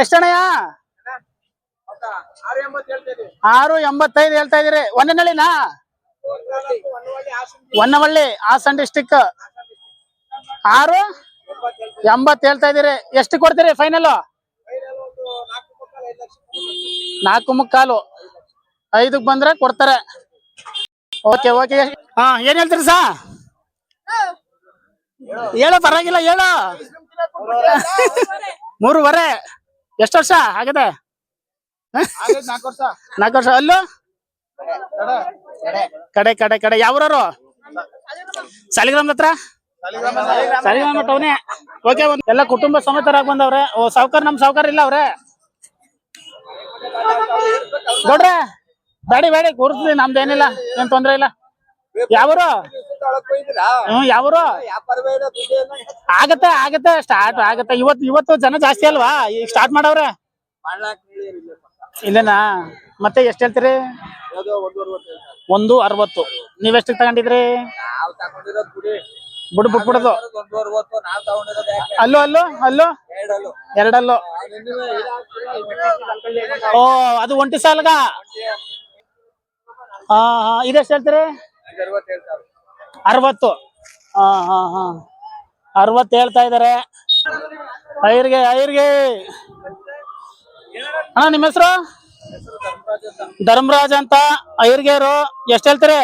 ಎಷ್ಟಣ್ಣಯ್ಯ? 685 ಹೇಳ್ತಾ ಇದೀರಿ. ಒಂದನಳ್ಳಿನಾ? ಹೊನ್ನವಳ್ಳಿ ಹಾಸನ್ ಡಿಸ್ಟಿಕ್. 680 ಹೇಳ್ತಾ ಇದೀರಿ. ಎಷ್ಟು ಕೊಡ್ತೀರಿ ಫೈನಲ್? 4.25. 5ಕ್ಕೆ ಬಂದ್ರೆ ಕೊಡ್ತಾರೆ. Okay okay. ಹಾ, ಏನ್ ಹೇಳ್ತೀರಿ ಸಾ? ಹೇಳೋ, ಪರವಾಗಿಲ್ಲ ಹೇಳೋ. 3.5. ಎಷ್ಟು ವರ್ಷ ಆಗದೆ? 4 ವರ್ಷ. ಅಲ್ಲೂ ಕಡೆ ಯಾವ್ರವ್ರು? ಸಾಲಿಗ್ರಾಮ ಹತ್ರ. ಸಾಲಿಗ್ರಾಮ ಟೌನೇ. ಓಕೆ. ಎಲ್ಲ ಕುಟುಂಬ ಸಮೇತರಾಗಿ ಬಂದವ್ರೆ. ಓ, ಸಾವ್ಕಾರ ನಮ್ ಸಾವ್ಕಾರ ಇಲ್ಲ ಅವ್ರೆ. ನೋಡ್ರೆ ಬೇಡಿ ಕೂರಿಸ್ಲಿ, ನಮ್ದೇನಿಲ್ಲ, ಏನ್ ತೊಂದ್ರೆ ಇಲ್ಲ. ಯಾವರು? ಯಾವರು? ಆಗತ್ತೆ ಸ್ಟಾರ್ಟ್ ಆಗತ್ತೆ. ಇವತ್ತು ಜನ ಜಾಸ್ತಿ ಅಲ್ವಾ, ಈಗ ಸ್ಟಾರ್ಟ್ ಮಾಡವ್ರೆ. ಇಲ್ಲೇನಾ? ಮತ್ತೆ ಎಷ್ಟ್ ಹೇಳ್ತೀರಿ? 1.60. ನೀವೆಷ್ಟಕ್ಕೆ ತಗೊಂಡಿದ್ರಿ? ಬಿಟ್ಬಿಡೋದು. ಅಲ್ಲೂ 2. ಓ, ಅದು ಒಂಟಿ ಸಾಲ್ಗ. ಹಾ, ಇದೆಷ್ಟು ಹೇಳ್ತೀರಿ? 60. ಹಾ 60 ಹೇಳ್ತಾ ಇದಾರೆ. ಐರ್ಗೆ ಅಣ್ಣ, ನಿಮ್ಮ ಹೆಸರು? ಧರ್ಮರಾಜ್ ಅಂತ. ಐರ್ಗೇರು. ಎಷ್ಟ್ ಹೇಳ್ತೀರಿ?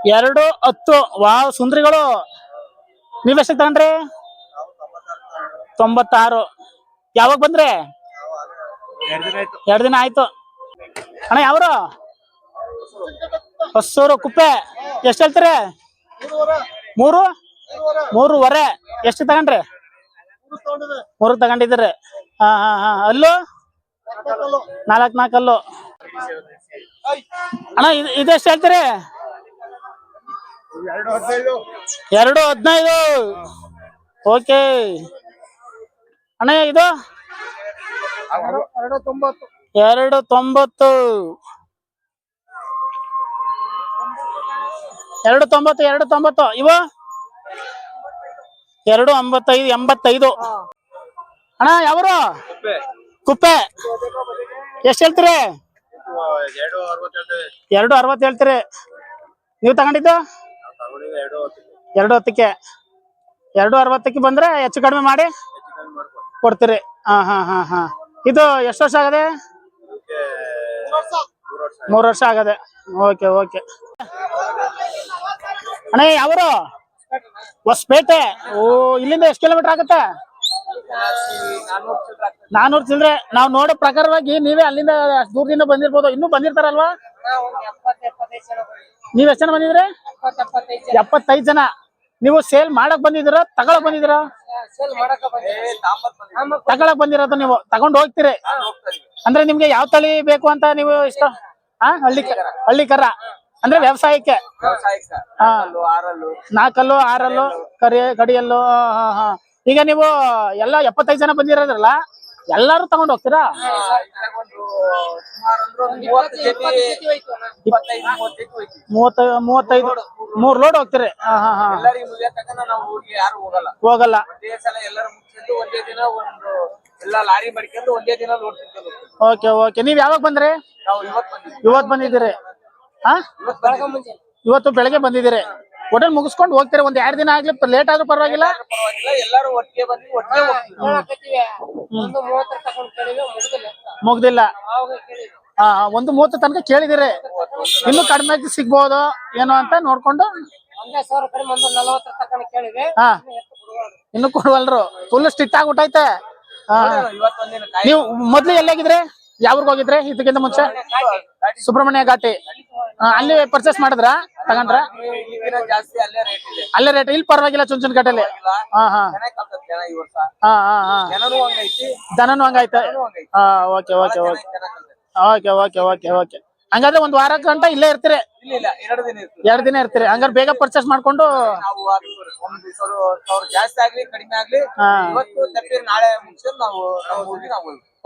2.10. ವಾವ್, ಸುಂದ್ರಿಗಳು. ನೀವೆಷ್ಟಕ್ಕೆ ತಗೊಂಡ್ರಿ? 96. ಯಾವಾಗ ಬಂದ್ರೆ? 2 ದಿನ ಆಯ್ತು. ಅಣ್ಣ, ಯಾವ್ರು? ಹೊಸೂರು ಕುಪ್ಪೆ. ಎಷ್ಟ್ ಹೇಳ್ತೀರಿ? 3.5. ಎಷ್ಟು ತಗೊಂಡ್ರಿ? 3 ತಗೊಂಡಿದ್ರಿ. ಹಾ. ಅಲ್ಲೂ 4 ಅಲ್ಲು. ಅಣ್ಣ, ಇದೆಷ್ಟು ಹೇಳ್ತೀರಿ? 2.15. ಓಕೆ ಅಣ್ಣ, ಇದು 2.90. 2.90. ಇವು 2.85. ಅಣ್ಣ, ಯಾವರು? ಕುಪ್ಪೆ. ಎಷ್ಟ್ ಹೇಳ್ತೀರಿ? 2.60 ಹೇಳ್ತೀರಿ. ನೀವು ತಗೊಂಡಿದ್ದು? 2.10ಕ್ಕೆ. 2.60ಕ್ಕೆ ಬಂದ್ರೆ ಹೆಚ್ಚು ಕಡಿಮೆ ಮಾಡಿ ಕೊಡ್ತೀರಿ. ಹಾ. ಇದು ಎಷ್ಟು ವರ್ಷ ಆಗದೆ? 3 ವರ್ಷ ಆಗದೆ. ಓಕೆ. ಅಣ್ಣ, ಯಾವರು? ಹೊಸಪೇಟೆ. ಓ, ಇಲ್ಲಿಂದ ಎಷ್ಟು ಕಿಲೋಮೀಟರ್ ಆಗುತ್ತೆ? 400 ಚಿಲ್ಲರೆ. ನಾವು ನೋಡೋ ಪ್ರಕಾರವಾಗಿ ನೀವೇ ಅಲ್ಲಿಂದ ದೂರದಿಂದ ಬಂದಿರ್ಬೋದು. ಇನ್ನೂ ಬಂದಿರ್ತಾರಲ್ವಾ? ನೀವ್ ಎಷ್ಟು ಜನ ಬಂದಿದ್ರಿ? 75 ಜನ. ನೀವು ಸೇಲ್ ಮಾಡಕ್ ಬಂದಿದ್ದೀರಾ, ತಗೊಳಕ್ ಬಂದಿದ್ದೀರಾ? ತಗೊಳಕ್ ಬಂದಿರೋದು. ನೀವು ತಗೊಂಡ್ ಹೋಗ್ತೀರಿ ಅಂದ್ರೆ ನಿಮ್ಗೆ ಯಾವ ತಳಿ ಬೇಕು ಅಂತ ನೀವು ಇಷ್ಟ? ಹಳ್ಳಿ ಕರ ಅಂದ್ರೆ ವ್ಯವಸಾಯಕ್ಕೆ. 4 6 ಕಡಿಯಲ್ಲು. ಹಾ. ಈಗ ನೀವು ಎಲ್ಲ 75 ಜನ ಬಂದಿರೋದ್ರಲ್ಲ, ಎಲ್ಲಾರು ತಗೊಂಡ್ ಹೋಗ್ತೀರಾ? 35 3 ಲೋಡ್ ಹೋಗ್ತೀರಿ. ಹಾ. ಹೋಗಲ್ಲ. ಓಕೆ. ನೀವ್ ಯಾವಾಗ ಬಂದ್ರಿ? ಇವತ್ತು ಬಂದಿದ್ದೀರಿ. ಇವತ್ತು ಬೆಳಗ್ಗೆ ಬಂದಿದ್ದೀರಿ. ಹೋಟೆಲ್ ಮುಗಿಸ್ಕೊಂಡು ಹೋಗ್ತೀರಿ. 1-2 ದಿನ ಆಗ್ಲಿ, ಲೇಟ್ ಆದ್ರೂ ಪರವಾಗಿಲ್ಲ. ಮುಗ್ದಿಲ್ಲ. 1:30 ತನಕ ಕೇಳಿದಿರಿ. ಇನ್ನು ಕಡಿಮೆ ಸಿಗ್ಬೋದು ಏನೋ ಅಂತ ನೋಡ್ಕೊಂಡು. ಹಾ, ಇನ್ನು ಕೊಡುವಲ್ರು. ಫುಲ್ ಸ್ಟ್ರಿಕ್ಟ್ ಆಗ್ಬಿಟ್ಟೈತೆ. ನೀವು ಮೊದ್ಲು ಎಲ್ಲಾಗಿದ್ರೆ? ಯಾವ್ರಿಗೆ ಹೋಗಿದ್ರೆ ಇದಕ್ಕಿಂತ ಮುಂಚೆ? ಸುಬ್ರಹ್ಮಣ್ಯ ಘಾಟಿ. ಅಲ್ಲಿ ಪರ್ಚೇಸ್ ಮಾಡಿದ್ರ? ತಗೊಂಡ್ರ? ಅಲ್ಲೇ ರೇಟ್. ಇಲ್ಲಿ ಪರವಾಗಿಲ್ಲ, ಚುಂಚನಘಾಟಲ್ಲಿ. ಹಾ. ದನನು ಹಂಗೈತೆ. ಓಕೆ. ಹಂಗಾದ್ರೆ 1 ವಾರ ಗಂಟ ಇಲ್ಲೇ ಇರ್ತೀರಿ? 2 ದಿನ ಇರ್ತೀರಿ. ಹಂಗಾರೆ ಬೇಗ ಪರ್ಚೇಸ್ ಮಾಡ್ಕೊಂಡು.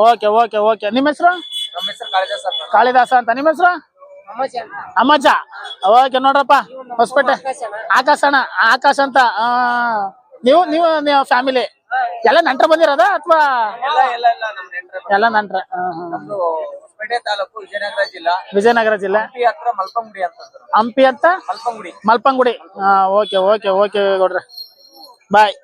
ಓಕೆ. ನಿಮ್ಮ ಹೆಸರು? ಕಾಳಿದಾಸ ಅಂತ. ನಿಮ್ಮ ಹೆಸರು? ಅಮ್ಮಜ್ಜ. ಓಕೆ. ನೋಡ್ರಪ್ಪ, ಹೊಸಪೇಟೆ ಆಕಾಶ ಅಂತ. ನೀವು ಫ್ಯಾಮಿಲಿ ಎಲ್ಲ ನಂಟ್ರ ಬಂದಿರೋದ ಅಥವಾ ಎಲ್ಲ ನಮ್ಮ ನೆಂಟ್ರೆ ಎಲ್ಲ ನಂಟ್ರ? ನಮ್ದು ಹೊಸಪೇಟೆ ತಾಲೂಕು ವಿಜಯನಗರ ಜಿಲ್ಲಾ ವಿಜಯನಗರ ಜಿಲ್ಲೆ ಹಂಪಿ ಹತ್ರ ಮಲ್ಪಂಗುಡಿ ಅಂತಂದ್ರು. ಹಂಪಿ ಅಂತ ಮಲ್ಪಂಗುಡಿ. ಮಲ್ಪಂಗುಡಿ. ಓಕೆ ಓಕೆ ಓಕೆ ಗೌಡ್ರೆ, ಬಾಯ್.